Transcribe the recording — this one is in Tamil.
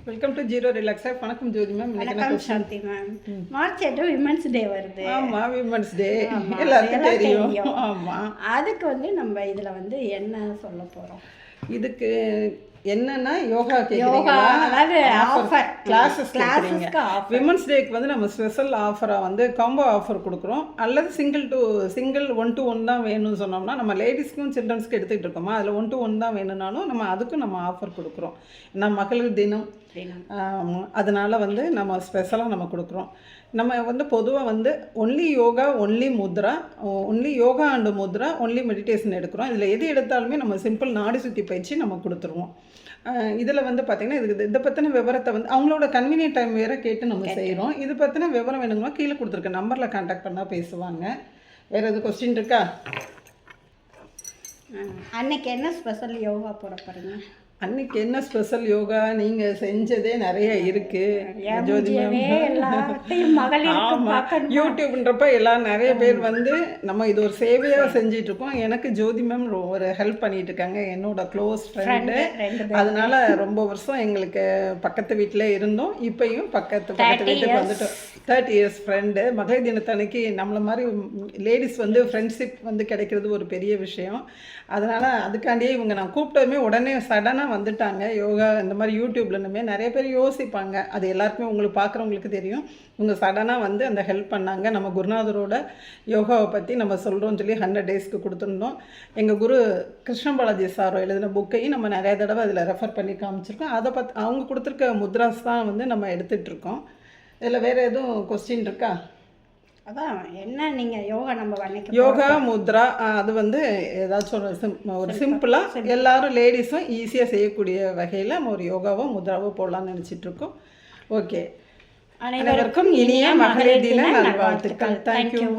வெல்கம் டு ஜீரோ ரிலாக்ஸா. வணக்கம் ஜோதி மேம். வணக்கம் சாந்தி மேம். மார்ச் 8 விமன்ஸ் டே வருது. ஆமாம், விமன்ஸ் டே எல்லாருக்கும் தெரியும். ஆமாம், அதுக்கு நம்ம இதில் என்ன சொல்ல போகிறோம்? இதுக்கு என்னன்னா யோகா கிளாஸஸ் விமன்ஸ் டேக்கு நம்ம ஸ்பெஷல் ஆஃபராக காம்போ ஆஃபர் கொடுக்குறோம். அல்லது சிங்கிள் 1-to-1 தான் வேணும்னு சொன்னோம்னா, நம்ம லேடிஸ்க்கும் சில்ட்ரன்ஸ்க்கு எடுத்துக்கிட்டு இருக்கோமா, அதில் 1-to-1 தான் வேணும்னாலும் அதுக்கும் நம்ம ஆஃபர் கொடுக்குறோம். மகளிர் தினம் அதனால் நம்ம ஸ்பெஷலாக நம்ம கொடுக்குறோம். நம்ம பொதுவாக only yoga, only Mudra, only yoga and Mudra, only meditation எடுக்கிறோம். இதில் எது எடுத்தாலுமே நம்ம சிம்பிள் நாடி சுற்றி பயிற்சி நம்ம கொடுத்துருவோம். இதில் பார்த்திங்கன்னா இதை பற்றின விவரத்தை அவங்களோட கன்வீனியன்ட் டைம் வேறு கேட்டு நம்ம செய்கிறோம். இது பற்றின விவரம் வேணுங்களா கீழே கொடுத்துருக்க நம்பரில் கான்டாக்ட் பண்ணால் பேசுவாங்க. வேறு எது கொஸ்டின் இருக்கா? அன்னைக்கு என்ன ஸ்பெஷல் யோகா போட போகிறீங்க? அன்றைக்கி என்ன ஸ்பெஷல் யோகா நீங்கள் செஞ்சதே நிறைய இருக்குது ஜோதி மேம். ஆமாம், யூடியூப்ன்றப்ப எல்லாம் நிறைய பேர் நம்ம இது ஒரு சேவையாக செஞ்சிட்ருக்கோம். எனக்கு ஜோதி மேம் ஒரு ஹெல்ப் பண்ணிகிட்டு இருக்காங்க, என்னோட க்ளோஸ் ஃப்ரெண்டு. அதனால் ரொம்ப வருஷம் எங்களுக்கு பக்கத்து வீட்டில் இருந்தோம். இப்போயும் பக்கத்து வீட்டுக்கு வந்துட்டோம். 30 years ஃப்ரெண்டு. மகளிர் தினத்தன்னைக்கு நம்மளை மாதிரி லேடிஸ் ஃப்ரெண்ட்ஷிப் கிடைக்கிறது ஒரு பெரிய விஷயம். அதனால் அதுக்காண்டியே நான் கூப்பிட்டதுமே உடனே சடனாக வந்துட்டாங்க. யோகா இந்த மாதிரி யூடியூப்லன்னுமே நிறைய பேர் யோசிப்பாங்க, அது எல்லாருக்குமே உங்களுக்கு பார்க்குறவங்களுக்கு தெரியும். இவங்க சடனாக அந்த ஹெல்ப் பண்ணாங்க. நம்ம குருநாதரோட யோகாவை பற்றி நம்ம சொல்கிறோன்னு சொல்லி 100 daysக்கு கொடுத்துருந்தோம். எங்கள் குரு கிருஷ்ணபாலாஜி சாரோ எழுதின புக்கையும் நம்ம நிறைய தடவை அதில் ரெஃபர் பண்ணி காமிச்சிருக்கோம். அதை பற்றி அவங்க கொடுத்துருக்க முத்ராஸ் தான் நம்ம எடுத்துகிட்ருக்கோம். இதில் வேறு எதுவும் கொஸ்டின் இருக்கா? அதான் என்ன நீங்கள் யோகா யோகா முத்ரா அது ஏதாச்சும் ஒரு சிம்பிளாக எல்லாரும் லேடிஸும் ஈஸியாக செய்யக்கூடிய வகையில் நம்ம ஒரு யோகாவோ முத்ராவோ போடலான்னு நினச்சிட்ருக்கோம். ஓகே, அனைவருக்கும் இனிய மகளிர் தின நல்வாழ்த்துக்கள். தேங்க்யூ.